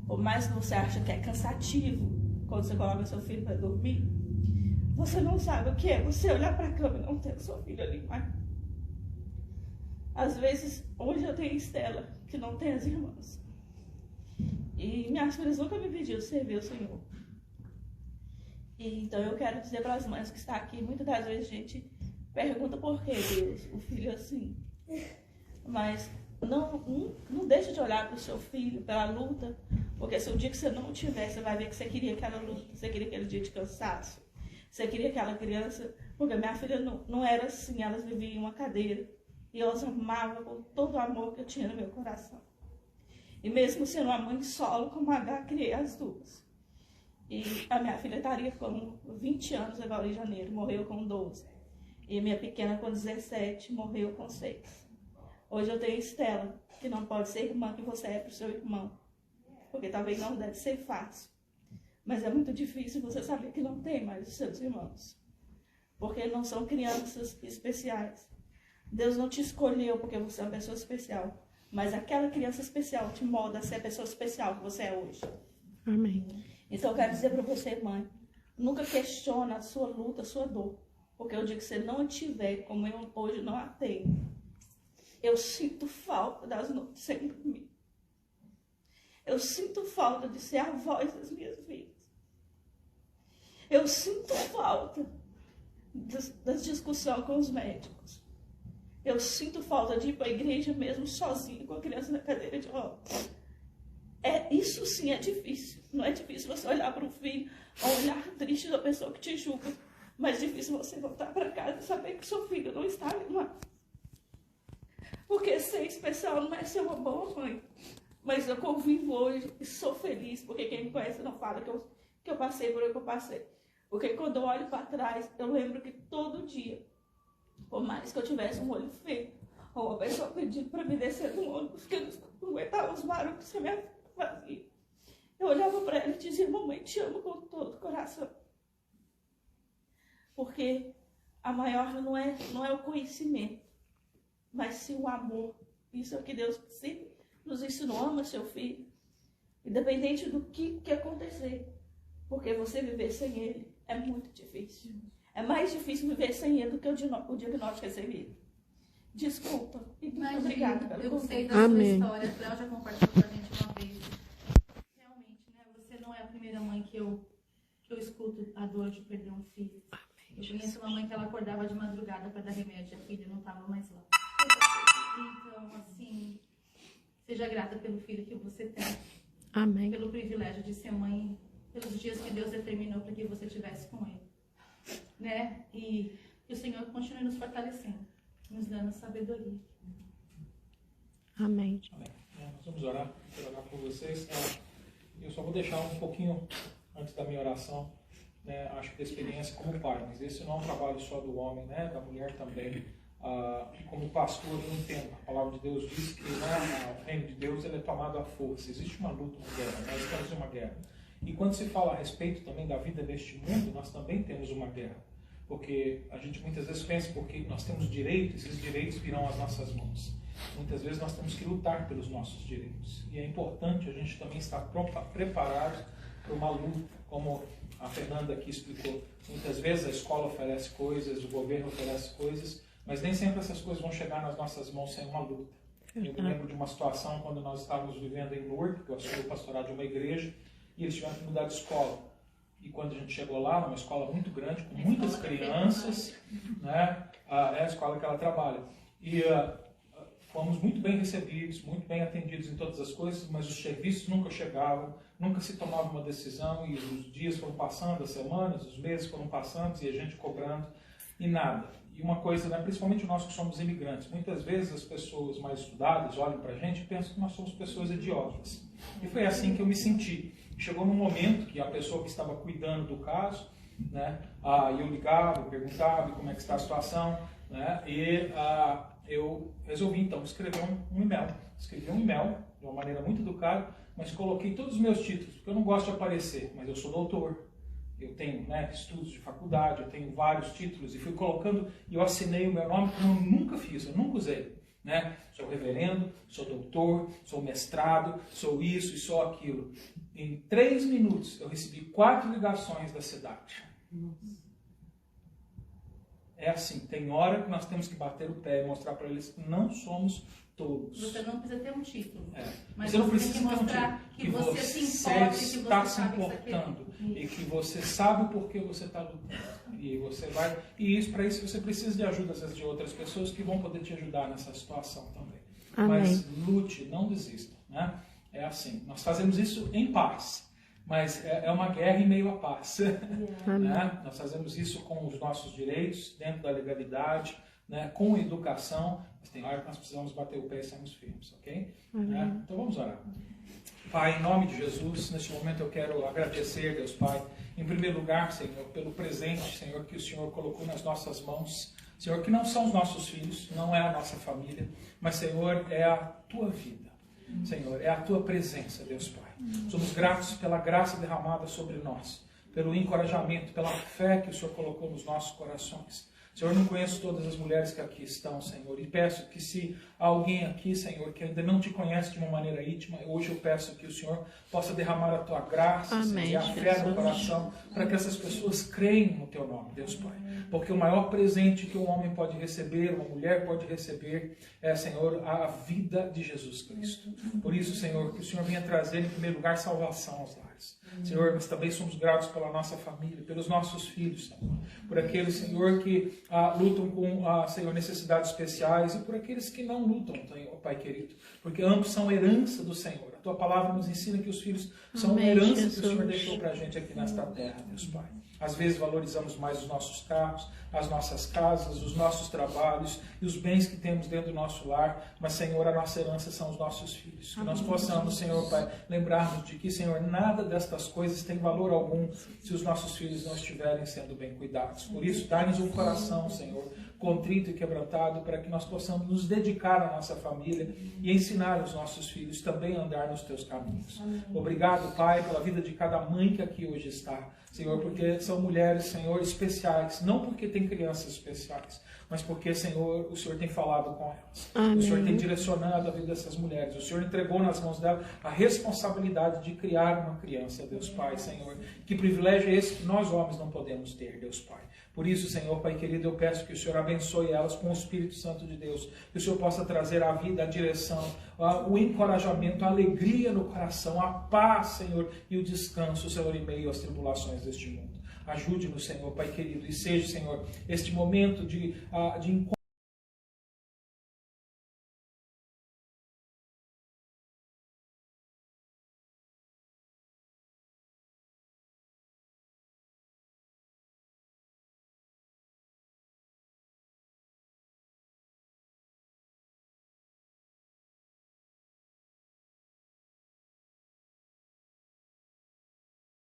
por mais que você ache que é cansativo, quando você coloca seu filho para dormir, você não sabe o que é você olhar para a cama e não ter o seu filho ali mais. Às vezes, hoje eu tenho Estela, que não tem as irmãs. E minhas filhas nunca me pediram servir o Senhor. E, então eu quero dizer para as mães que estão aqui, muitas das vezes a gente pergunta por que Deus, o filho assim. Mas não deixe de olhar para o seu filho, pela luta, porque se o dia que você não tiver, você vai ver que você queria aquela luta, você queria aquele dia de cansaço, você queria aquela criança, porque minha filha não era assim, elas viviam em uma cadeira, e eu as amava com todo o amor que eu tinha no meu coração. E mesmo sendo uma mãe solo, como a H, criei as duas. E a minha filha estaria com 20 anos agora em janeiro, morreu com 12. E a minha pequena com 17, morreu com 6. Hoje eu tenho Estela, que não pode ser irmã que você é para o seu irmão. Porque talvez não deve ser fácil. Mas é muito difícil você saber que não tem mais os seus irmãos. Porque não são crianças especiais. Deus não te escolheu porque você é uma pessoa especial. Mas aquela criança especial te molda a ser a pessoa especial que você é hoje. Amém. Então eu quero dizer para você, mãe, nunca questiona a sua luta, a sua dor. Porque o dia que você não a tiver, como eu hoje não a tenho, Eu sinto falta das noites sem dormir. Eu sinto falta de ser a voz das minhas vidas. Eu sinto falta das discussões com os médicos. Eu sinto falta de ir para a igreja mesmo sozinho, com a criança na cadeira de rodas. Isso sim é difícil. Não é difícil você olhar para o filho, ou olhar triste da pessoa que te julga. Mas é difícil você voltar para casa e saber que seu filho não está ali mais. Porque ser especial não é ser uma boa mãe. Mas eu convivo hoje e sou feliz, porque quem me conhece não fala que eu passei por o que eu passei. Porque quando eu olho para trás, eu lembro que todo dia, por mais que eu tivesse um olho feio, ou uma pessoa pedindo para me descer do ônibus, porque eu não aguentava os barulhos que a minha filha fazia, eu olhava para ela e dizia: mamãe, te amo com todo o coração. Porque a maior não é o conhecimento, mas sim o amor. Isso é o que Deus sempre nos ensinou: ama seu filho, independente do que acontecer. Porque você viver sem ele é muito difícil. É mais difícil viver sem ele do que o diagnóstico recebido. Desculpa. E muito obrigada pelo Eu sei da Amém. sua história, a Cléo já compartilhou com a gente uma vez. Realmente, né? Você não é a primeira mãe que eu escuto a dor de perder um filho. Eu conheço uma mãe que ela acordava de madrugada para dar remédio e a filha não estava mais lá. Então, assim, seja grata pelo filho que você tem. Amém. Pelo privilégio de ser mãe, pelos dias que Deus determinou para que você estivesse com ele. Né? E que o Senhor continue nos fortalecendo, nos dando sabedoria. Amém. Amém. Nós vamos orar, quero orar por vocês. Eu só vou deixar um pouquinho antes da minha oração, né, acho que da experiência como pai, mas esse não é um trabalho só do homem, né, da mulher também. Como pastor, eu entendo, a palavra de Deus diz que o reino de Deus ele é tomado à força, existe uma luta, uma guerra, nós estamos em uma guerra. E quando se fala a respeito também da vida neste mundo, nós também temos uma guerra, porque a gente muitas vezes pensa porque nós temos direitos, esses direitos virão às nossas mãos. Muitas vezes nós temos que lutar pelos nossos direitos, e é importante a gente também estar preparado para uma luta, como a Fernanda aqui explicou. Muitas vezes a escola oferece coisas, o governo oferece coisas, mas nem sempre essas coisas vão chegar nas nossas mãos sem uma luta. Eu me lembro de uma situação quando nós estávamos vivendo em Lourdes, que eu assumi o pastorado de uma igreja, e eles tiveram que mudar de escola. E quando a gente chegou lá, uma escola muito grande, com muitas crianças, né? É a escola que ela trabalha. E fomos muito bem recebidos, muito bem atendidos em todas as coisas, mas os serviços nunca chegavam, nunca se tomava uma decisão, e os dias foram passando, as semanas, os meses foram passando, e a gente cobrando, e nada. E uma coisa, né, principalmente nós que somos imigrantes, muitas vezes as pessoas mais estudadas olham para a gente e pensam que nós somos pessoas idiotas. E foi assim que eu me senti. Chegou num momento que a pessoa que estava cuidando do caso, né, eu ligava, eu perguntava como é que está a situação, né, e eu resolvi então escrever um e-mail. Escrevi um e-mail de uma maneira muito educada, mas coloquei todos os meus títulos, porque eu não gosto de aparecer, mas eu sou doutor, eu tenho, né, estudos de faculdade, eu tenho vários títulos, e fui colocando, e eu assinei o meu nome como eu nunca fiz, eu nunca usei. Né? Sou reverendo, sou doutor, sou mestrado, sou isso e sou aquilo. Em 3 minutos eu recebi 4 ligações da cidade. É assim, tem hora que nós temos que bater o pé e mostrar para eles que não somos todos. Você não precisa ter um título, mas você não precisa tem que mostrar que você se importa, que você está se sabe importando e que você sabe o porquê você está lutando. E você vai, e para isso você precisa de ajuda às vezes, de outras pessoas que vão poder te ajudar nessa situação também. Amém. Mas lute, não desista, né? É assim, nós fazemos isso em paz, mas é uma guerra em meio à paz. Né? Nós fazemos isso com os nossos direitos, dentro da legalidade, né? Com educação, mas tem hora que nós precisamos bater o pé e sermos firmes, ok? Né? Então vamos orar. Pai, em nome de Jesus, neste momento eu quero agradecer, Deus Pai, em primeiro lugar, Senhor, pelo presente, Senhor, que o Senhor colocou nas nossas mãos. Senhor, que não são os nossos filhos, não é a nossa família, mas, Senhor, é a Tua vida. Senhor, é a Tua presença, Deus Pai. Somos gratos pela graça derramada sobre nós, pelo encorajamento, pela fé que o Senhor colocou nos nossos corações. Senhor, eu não conheço todas as mulheres que aqui estão, Senhor, e peço que se há alguém aqui, Senhor, que ainda não te conhece de uma maneira íntima, hoje eu peço que o Senhor possa derramar a Tua graça, Senhor, e a fé no coração, para que essas pessoas creiam no Teu nome, Deus Pai. Porque o maior presente que um homem pode receber, uma mulher pode receber, é, Senhor, a vida de Jesus Cristo. Por isso, Senhor, que o Senhor venha trazer, em primeiro lugar, salvação aos lares. Senhor, mas também somos gratos pela nossa família, pelos nossos filhos, Senhor. Por aqueles, Senhor, que lutam com, Senhor, necessidades especiais e por aqueles que não lutam, Pai querido. Porque ambos são herança do Senhor. A Tua palavra nos ensina que os filhos são uma herança que o Senhor deixou para a gente aqui nesta terra, Deus Pai. Às vezes valorizamos mais os nossos carros, as nossas casas, os nossos trabalhos e os bens que temos dentro do nosso lar, mas, Senhor, a nossa herança são os nossos filhos. Que nós possamos, Senhor, Pai, lembrarmos de que, Senhor, nada destas coisas tem valor algum se os nossos filhos não estiverem sendo bem cuidados. Por isso, dá-nos um coração, Senhor, contrito e quebrantado, para que nós possamos nos dedicar à nossa família e ensinar os nossos filhos também a andar nos Teus caminhos. Obrigado, Pai, pela vida de cada mãe que aqui hoje está, Senhor, porque são mulheres, Senhor, especiais, não porque tem crianças especiais, mas porque, Senhor, o Senhor tem falado com elas. Amém. O Senhor tem direcionado a vida dessas mulheres. O Senhor entregou nas mãos delas a responsabilidade de criar uma criança, Deus Pai, Senhor. Que privilégio é esse que nós homens não podemos ter, Deus Pai. Por isso, Senhor, Pai querido, eu peço que o Senhor abençoe elas com o Espírito Santo de Deus. Que o Senhor possa trazer a vida, a direção, o encorajamento, a alegria no coração, a paz, Senhor, e o descanso, Senhor, em meio às tribulações deste mundo. Ajude-nos, Senhor, Pai querido, e seja, Senhor, este momento de encontro